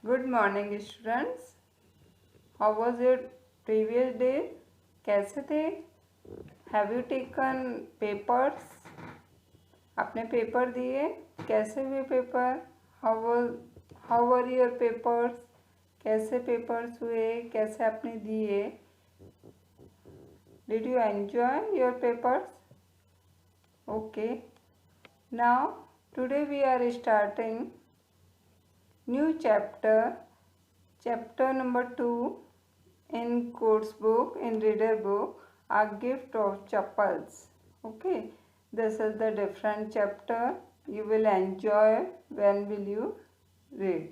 Good morning students. How was your previous day? कैसे थे? Have you taken papers? अपने paper दिए? कैसे हुए paper? How were your papers? कैसे पेपर्स हुए? कैसे आपने दिए? Did you enjoy your papers? Okay, now today we are starting new chapter number 2 in course book, in reader book, A Gift of Chappals. Okay, this is the different chapter. You will enjoy when will you read.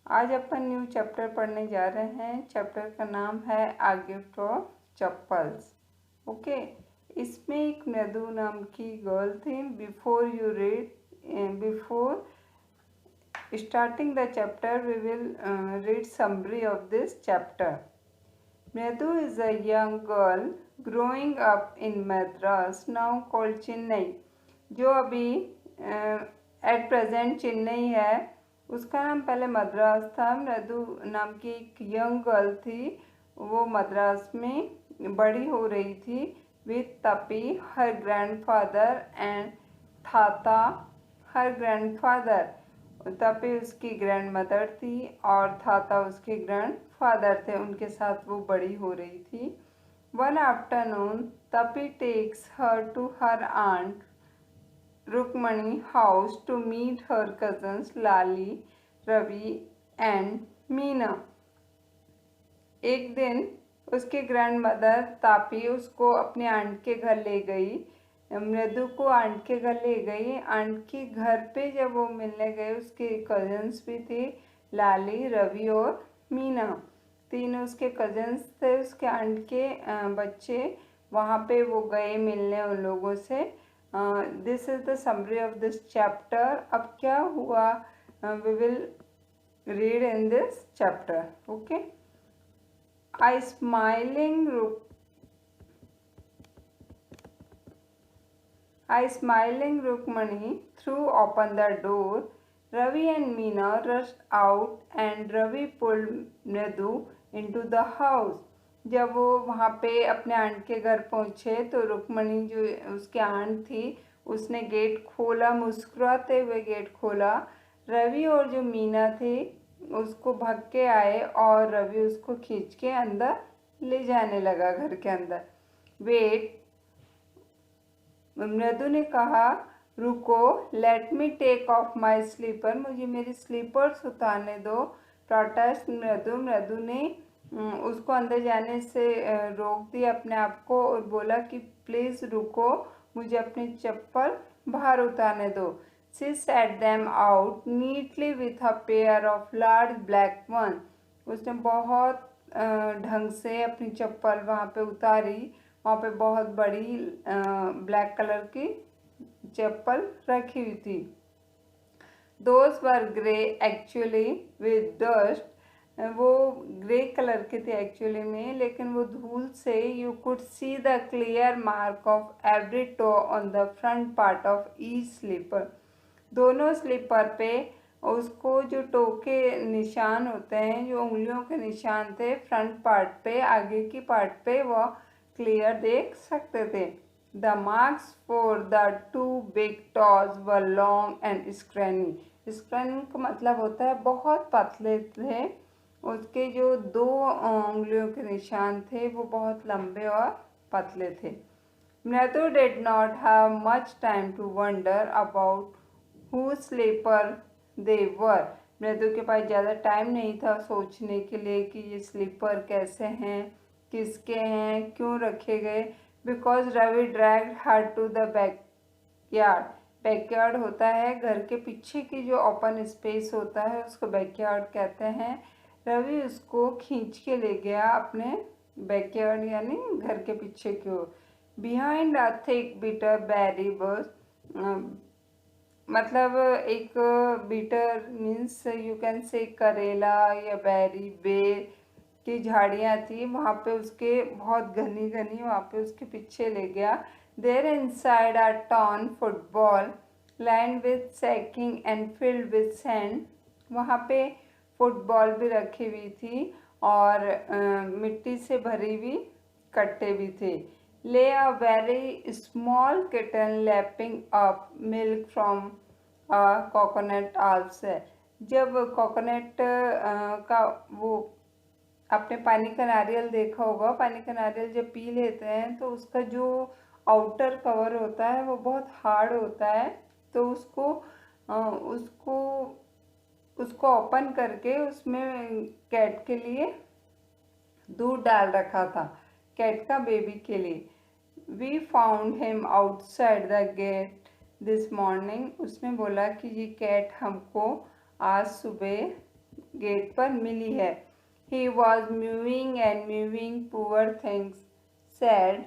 आज अपन new chapter पढ़ने जा रहे हैं। Chapter का नाम है A Gift of Chappals. Okay, इसमें एक मृदु नाम की गर्ल थी। Before starting the chapter, we will read summary of this chapter. Mridhu is a young girl growing up in Madras, now called Chennai. जो अभी at present चेन्नई है, उसका नाम पहले मद्रास था। मृदु नाम की एक यंग गर्ल थी, वो मद्रास में बड़ी हो रही थी with Tapi, her grandfather, and Thata, her grandfather. तपी उसकी ग्रैंड मदर थी और थाता उसके ग्रैंड फादर थे। उनके साथ वो बड़ी हो रही थी। One afternoon Tapi takes her to her aunt Rukmani house to meet her cousins Lali, Ravi and Meena. एक दिन उसके ग्रैंड मदर तापी उसको अपने आंट के घर ले गई। मृदु को आंट के घर ले गई। आंट के घर पे जब वो मिलने गए, उसके कजन्स भी थे, लाली, रवि और मीना। तीन उसके कजन्स थे, उसके आंट के बच्चे। वहाँ पे वो गए मिलने उन लोगों से। This is the summary of this chapter. अब क्या हुआ, we will read in this chapter. Okay, A smiling Rukmani threw open the door. Ravi and Meena rushed out and Ravi pulled Mridu into the house. जब वो वहाँ पे अपने aunt के घर पहुँचे तो रुक्मणी जो उसके आंट थी, उसने गेट खोला, मुस्कुराते हुए गेट खोला। रवि और जो मीना थी उसको भाग के आए और रवि उसको खींच के अंदर ले जाने लगा घर के अंदर। वेट, मृदु ने कहा, रुको, let me take off my slipper, मुझे मेरी स्लीपर्स उतारने दो। प्रोटेस्ट मृदु ने उसको अंदर जाने से रोक दिया अपने आप को और बोला कि प्लीज़ रुको, मुझे अपनी चप्पल बाहर उतारने दो। She set them out neatly with a pair of large black ones. उसने बहुत ढंग से अपनी चप्पल वहाँ पे उतारी। वहाँ पे बहुत बड़ी ब्लैक कलर की चप्पल रखी हुई थी। Those were grey actually with dust. वो ग्रे कलर के थे एक्चुअली में, लेकिन वो धूल से you could see the clear mark of every toe on the front part of each slipper. दोनों स्लीपर पे उसको जो टो के निशान होते हैं, जो उंगलियों के निशान थे फ्रंट पार्ट पे, आगे की पार्ट पे, वो क्लियर देख सकते थे। The marks for the two big toes were long and scrawny. Scrawny का मतलब होता है बहुत पतले थे। उसके जो दो उंगलियों के निशान थे वो बहुत लंबे और पतले थे। Mridu did not have much time to wonder about whose sleeper they were. मृदु के पास ज़्यादा टाइम नहीं था सोचने के लिए कि ये स्लीपर कैसे हैं, किसके हैं, क्यों रखे गए। Because Ravi dragged her to the backyard. Backyard होता है घर के पीछे की जो ओपन स्पेस होता है, उसको बैकयार्ड कहते हैं। रवि उसको खींच के ले गया अपने बैकयार्ड यानी घर के पीछे की ओर। Behind a thick bitter berry bush, मतलब एक beater means you can say करेला या बेरी, बेर की झाड़ियाँ थी। वहाँ पे उसके बहुत घनी घनी वहाँ पे उसके पीछे ले गया। There inside a torn football land with sacking and filled with sand. वहाँ पे फुटबॉल भी रखी हुई थी और मिट्टी से भरी हुई कट्टे भी थे। ले a very small kitten lapping up milk from a coconut also. जब कोकोनट का वो, आपने पानी का नारियल देखा होगा, पानी का नारियल जब पी लेते हैं तो उसका जो आउटर कवर होता है वो बहुत हार्ड होता है, तो उसको उसको उसको ओपन करके उसमें कैट के लिए दूध डाल रखा था, कैट का बेबी के लिए। We found him outside the gate this morning. उसने बोला कि ये कैट हमको आज सुबह गेट पर मिली है। He was mowing and mowing, poor things sad.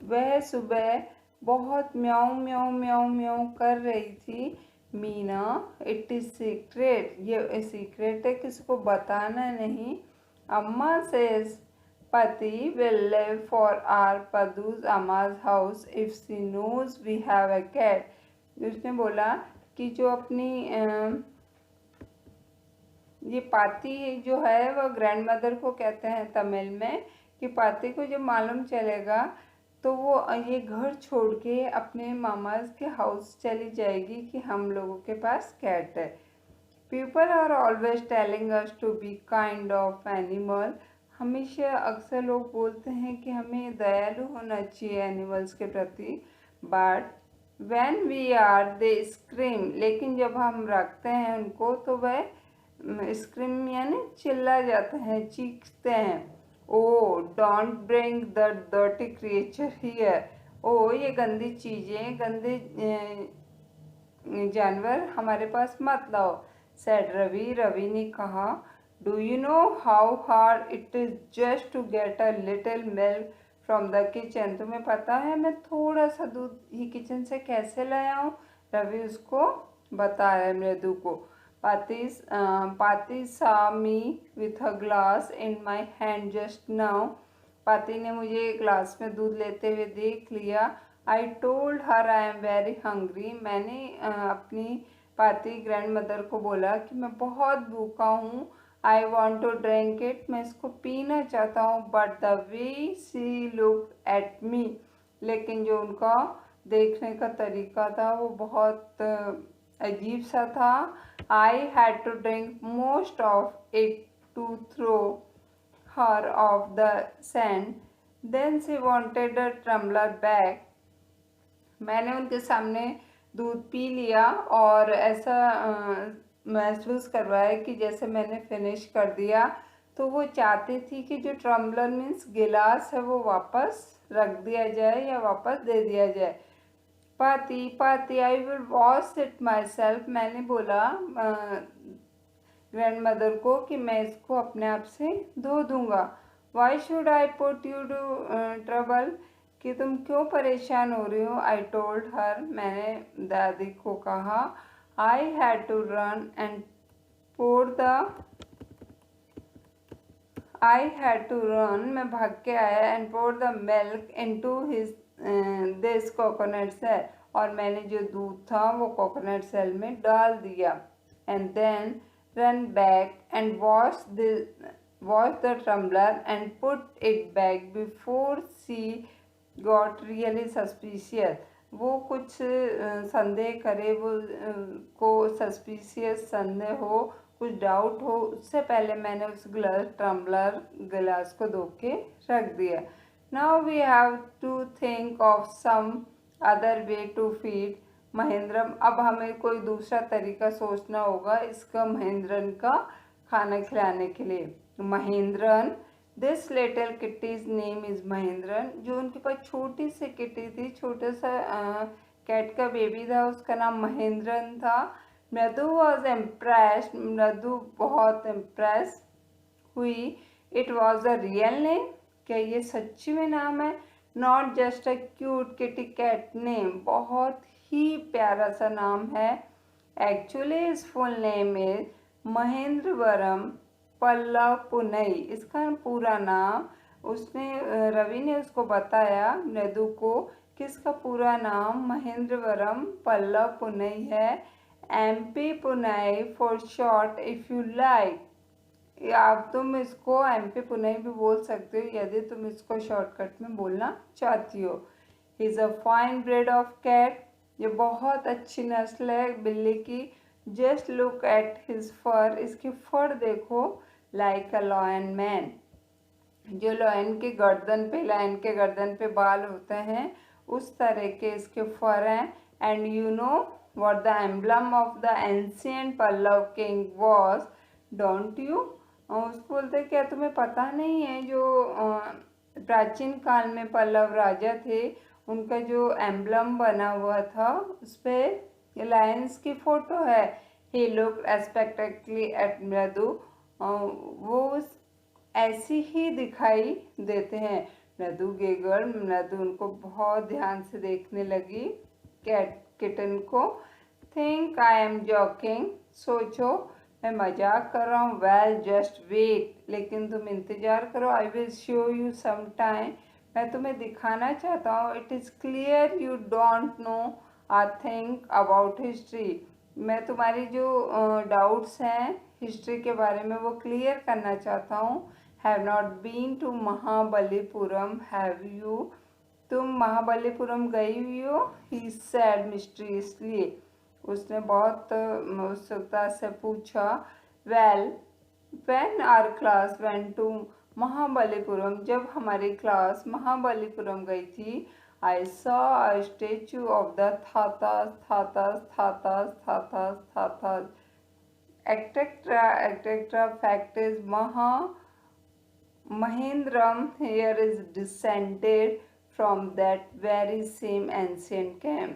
वह सुबह बहुत म्याऊं म्याऊं म्याऊं म्याऊं कर रही थी। मीना, इट इज सीक्रेट, ये सीक्रेट है, किसी को बताना नहीं। Amma says Pati will live for our पदूज Amma's house if she knows we have a cat. उसने बोला कि जो अपनी ये पाती जो है वह ग्रैंड मदर को कहते हैं तमिल में, कि पाती को जब मालूम चलेगा तो वो ये घर छोड़ के अपने मामाज के हाउस चली जाएगी कि हम लोगों के पास कैट है। People are always telling us to be kind of animal. हमेशा अक्सर लोग बोलते हैं कि हमें दयालु होना चाहिए एनिमल्स के प्रति, but when we are they scream, लेकिन जब हम रखते हैं उनको तो वह स्क्रीम यानी चिल्ला जाते हैं, चीखते हैं। Oh don't bring the dirty creature here. ओ ये गंदी चीज़ें, गंदे जानवर हमारे पास मत लाओ, सेड रवि। रवि ने कहा, do you know how hard it is just to get a little milk from the kitchen. तुम्हें पता है मैं थोड़ा सा दूध ही किचन से कैसे लाया हूँ। रवि उसको बता रहा है मृदु को। पाती saw me with a glass in my hand just now। पाती ने मुझे ग्लास में दूध लेते हुए देख लिया। I told her I am very hungry। मैंने अपनी पाती ग्रैंड मदर को बोला कि मैं बहुत भूखा हूँ। I want to drink it, मैं इसको पीना चाहता हूँ। But the way she looked at me, लेकिन जो उनका देखने का तरीका था वो बहुत अजीब सा था। I had to drink most of it to throw her off the sand। Then she wanted a tumbler back। मैंने उनके सामने दूध पी लिया और ऐसा महसूस करवाया कि जैसे मैंने फिनिश कर दिया, तो वो चाहती थी कि जो ट्रम्बलर मीन्स गिलास है वो वापस रख दिया जाए या वापस दे दिया जाए। पाती I will wash it my self. मैंने बोला ग्रैंड मदर को कि मैं इसको अपने आप से धो दूंगा। Why should I put you to trouble, कि तुम क्यों परेशान हो रही हो। आई टोल्ड हर, मैंने दादी को कहा। I had to run and pour the I had to run, मैं भाग के आया, and pour the milk into his this coconut shell, और मैंने जो दूध था वो कोकोनट सेल में डाल दिया। And then run back and wash the tumbler and put it back before she got really suspicious. वो कुछ संदेह करे, वो को सस्पिशियस संदेह हो, कुछ डाउट हो, उससे पहले मैंने उस गिलास को धो के रख दिया। Now we have to think of some other way to feed Mahendram. अब हमें कोई दूसरा तरीका सोचना होगा इसका महेंद्रन का खाना खिलाने के लिए। Mahendran, this little kitty's name is Mahendran. जो उनके पास छोटी सी किटी थी, छोटा सा कैट का बेबी था, उसका नाम महेंद्रन था। मृदु वॉज इम्प्रेस्ड, मृदु बहुत इम्प्रेस हुई। It was a real name, क्या ये सच्ची में नाम है। Not just a cute kitty cat name, बहुत ही प्यारा सा नाम है। Actually his full name is Mahendravaram Pallapunai. इसका पूरा नाम, उसने रवि ने उसको बताया मृदु को कि इसका पूरा नाम महेंद्रवरम पल्लापुनई है। MP Punai for short if you like. आप तुम इसको MP पुनई भी बोल सकते हो यदि तुम इसको शॉर्टकट में बोलना चाहती हो। He is a fine breed of cat. ये बहुत अच्छी नस्ल है बिल्ली की। Just look at his fur. इसकी फर देखो। Like a lion mane. जो लायन के गर्दन पे बाल होते हैं उस तरह के इसके फर हैं। And you know what the emblem of the ancient Pallava king was, don't you. उसको बोलते क्या तुम्हें पता नहीं है जो प्राचीन काल में पल्लव राजा थे उनका जो एम्बलम बना हुआ था उस पर लायंस की फोटो है। ही लुक एक्सपेक्टेडली एट मृदु। वो उस ऐसी ही दिखाई देते हैं। मृदु गेगर। मृदु उनको बहुत ध्यान से देखने लगी किटन को। Think I am joking. सोचो मैं मजाक कर रहा हूँ। Well just wait. लेकिन तुम इंतजार करो। I will show you some time. मैं तुम्हें दिखाना चाहता हूँ। It is clear you don't know a thing about history. मैं तुम्हारी जो डाउट्स हैं हिस्ट्री के बारे में वो क्लियर करना चाहता हूँ। Have not been to Mahabalipuram have you. तुम महाबलीपुरम गई हुई हो? He said mysteriously. उसने बहुत उत्सुकता से पूछा। Well when our class went to Mahabalipuram. जब हमारी क्लास महाबलीपुरम गई थी। I saw a statue of the थातास थातास थातास थातास थातास etcetera fact is Mahindram here is descended from that very same ancient camp।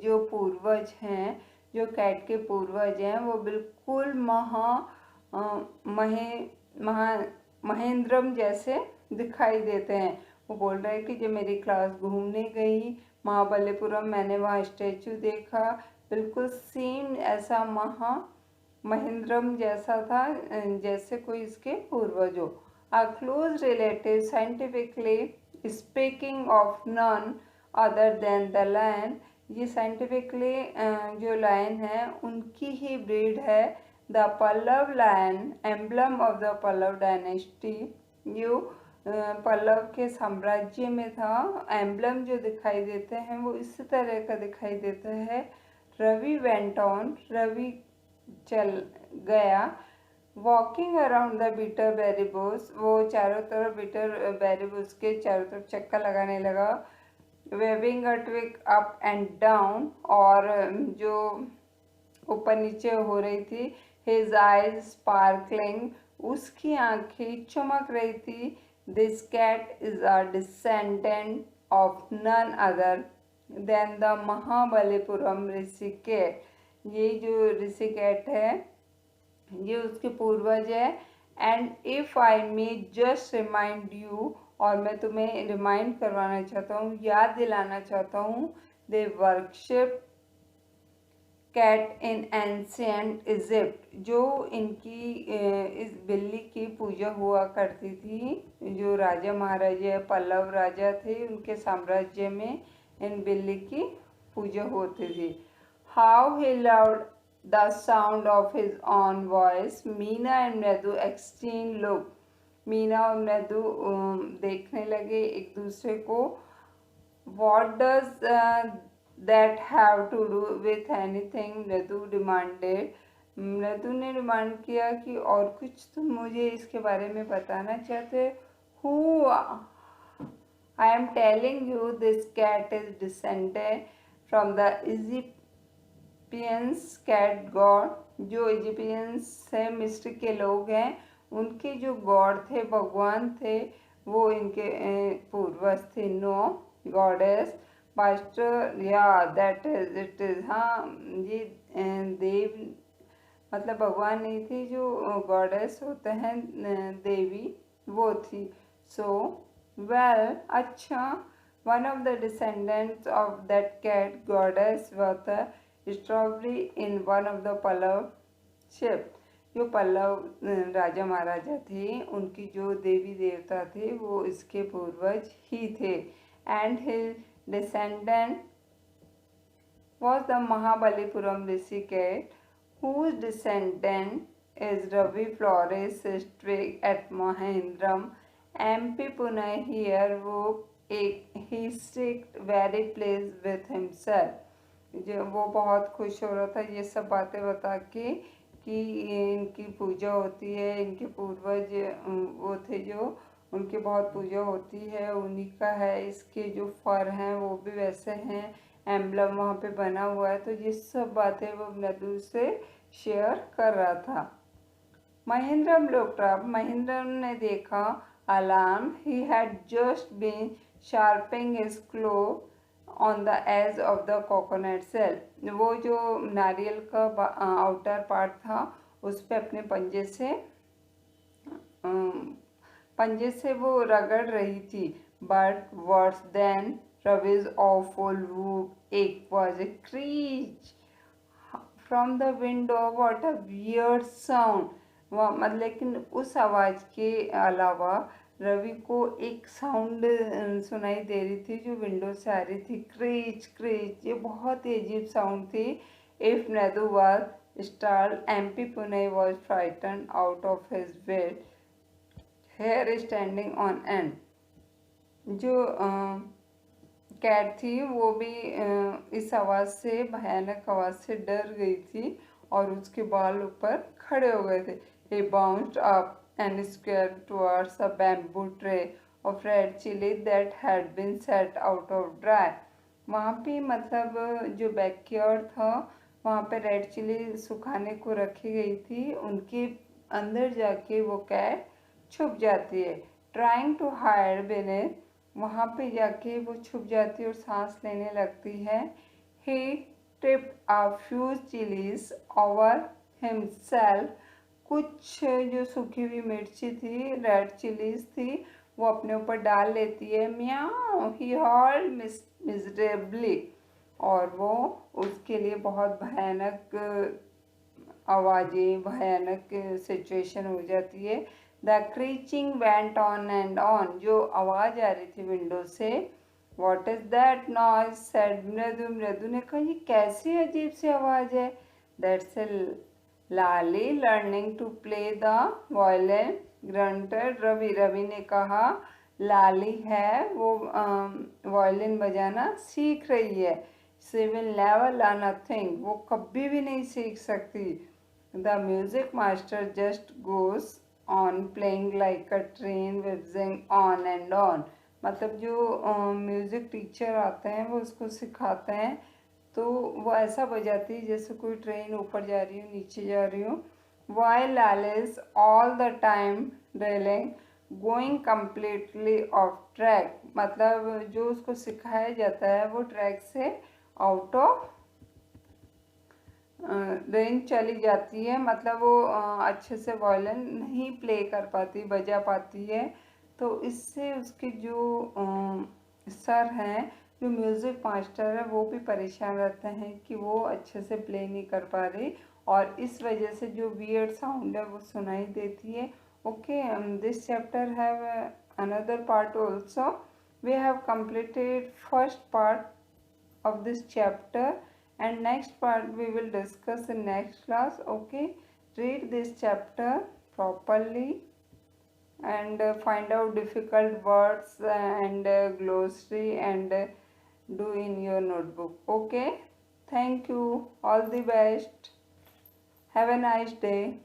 जो पूर्वज हैं जो कैट के पूर्वज हैं वो बिल्कुल महेंद्रम जैसे दिखाई देते हैं। वो बोल रहे हैं कि जब मेरी क्लास घूमने गई महाबलीपुरम मैंने वहाँ स्टैचू देखा बिल्कुल सेम ऐसा महेंद्रम जैसा था जैसे कोई इसके पूर्वज हो। A close relative, scientifically speaking, of none other than the lion। ये साइंटिफिकली जो लायन है उनकी ही ब्रीड है। The Pallava lion emblem of the Pallava dynasty. जो पल्लव के साम्राज्य में था एम्बलम जो दिखाई देते हैं वो इस तरह का दिखाई देता है। Ravi went on. रवि चल गया। Walking around the bitter berry bush. वो चारों तरफ बीटर बेरी बुश के चारों तरफ चक्कर लगाने लगा। Waving a twig up and down. और जो ऊपर नीचे हो रही थी। His eyes sparkling. उसकी आंखें चमक रही थी। This cat is a descendant of none other than the Mahabalipuram ऋषिकेट। ये जो ऋषिकेट है ये उसके पूर्वज है। And if I may just remind you. और मैं तुम्हें रिमाइंड करवाना चाहता हूँ याद दिलाना चाहता हूँ। They worship cat in ancient Egypt. जो इनकी इस बिल्ली की पूजा हुआ करती थी। जो राजा महाराजा पल्लव राजा थे उनके साम्राज्य में इन बिल्ली की पूजा होती थी। How he loved the sound of his own voice। Meena and मृदु एक्सचेंज लुक। मीना और मृदु देखने लगे एक दूसरे को। What does that have to do with anything? मृदु डिमांडेड। मृदु ने डिमांड किया कि और कुछ तुम मुझे इसके बारे में बताना चाहते हो? I am telling you this cat is descended from the Egyptians cat god. जो इजिप्शियंस है मिस्र के लोग हैं उनके जो गॉड थे भगवान थे वो इनके पूर्वज थे। नो गॉडेस मास्टर या दैट इज इट इज। हाँ ये देव मतलब भगवान नहीं थी। जो गॉडेस होते हैं देवी वो थी। सो वेल अच्छा। One of the descendants of that cat goddess was the strawberry in one of the Pallava ship. जो पल्लव राजा महाराजा थे उनकी जो देवी देवता थे वो इसके पूर्वज ही थे। And his descendant was the Mahabalipuram Rishi cat, whose descendant is Ravi Flores district at Mahindram, MP Pune. Here वो एक he sick very pleased with himself. जो वो बहुत खुश हो रहा था ये सब बातें बता के कि इनकी पूजा होती है, इनके पूर्वज वो थे जो उनकी बहुत पूजा होती है, उन्हीं का है, इसके जो फर हैं वो भी वैसे हैं, एम्बलम वहाँ पे बना हुआ है। तो ये सब बातें वो मृदु से शेयर कर रहा था। महिंद्रम looked up. महिंद्रम ने देखा alarm. He had just been sharpening his claw on the edge of the coconut shell. वो जो नारियल का आउटर पार्ट था उस पे अपने पंजे से वो रगड़ रही थी। But worse than Ravi's awful whoop, it was a screech from the window. What a weird sound. मतलब लेकिन उस आवाज़ के अलावा रवि को एक साउंड सुनाई दे रही थी जो विंडो से आ रही थी, क्रीच क्रीच। ये बहुत ही अजीब साउंड थी। If Mridu was start, MP Pune was frighten out of his bed, hair standing on end. जो कैट थी वो भी इस आवाज़ से, भयानक आवाज़ से डर गई थी और उसके बाल ऊपर खड़े हो गए थे। He bounced up and squared towards a bamboo tray of red chili that had been set out of dry. वहाँ पे मतलब जो बैकयार्ड था वहाँ पे रेड चिली सुखाने को रखी गई थी, उनके अंदर जाके वो कैट छुप जाती है। Trying to hide beneath, वहाँ पे जाके वो छुप जाती है और सांस लेने लगती है। He tripped a few chilies over himself. कुछ जो सूखी हुई मिर्ची थी, रेड चिलीज थी, वो अपने ऊपर डाल लेती है। म्याऊ, ही हॉल्ड मिजरेबली, और वो उसके लिए बहुत भयानक आवाज़ें, भयानक सिचुएशन हो जाती है। The creaking went on and on, जो आवाज़ आ रही थी विंडो से। What is that noise said Mridu, Mridu ने कहा ये कैसी अजीब सी आवाज़ है। That's a Lali learning to play the violin, grunted Ravi, Ravi ने कहा लाली है वो वायलिन बजाना सीख रही है। She will never learn a thing, वो कभी भी नहीं सीख सकती। The music master just goes on playing like a train wheezing on and on, मतलब जो म्यूज़िक टीचर आते हैं वो उसको सिखाते हैं तो वो ऐसा बजाती है जैसे कोई ट्रेन ऊपर जा रही हो नीचे जा रही हो। While Alice all the time railing going completely off track, मतलब जो उसको सिखाया जाता है वो ट्रैक से आउट ऑफ रेंज चली जाती है, मतलब वो अच्छे से वायलिन नहीं प्ले कर पाती, बजा पाती है। तो इससे उसके जो सर हैं, जो म्यूज़िक मास्टर है, वो भी परेशान रहते हैं कि वो अच्छे से प्ले नहीं कर पा रही और इस वजह से जो वियर्ड साउंड है वो सुनाई देती है। Okay, this chapter have another part also. We have completed first part of this chapter and next part we will discuss in next class. Okay, read this chapter properly and find out difficult words and glossary and do in your notebook. Okay, thank you, all the best, have a nice day.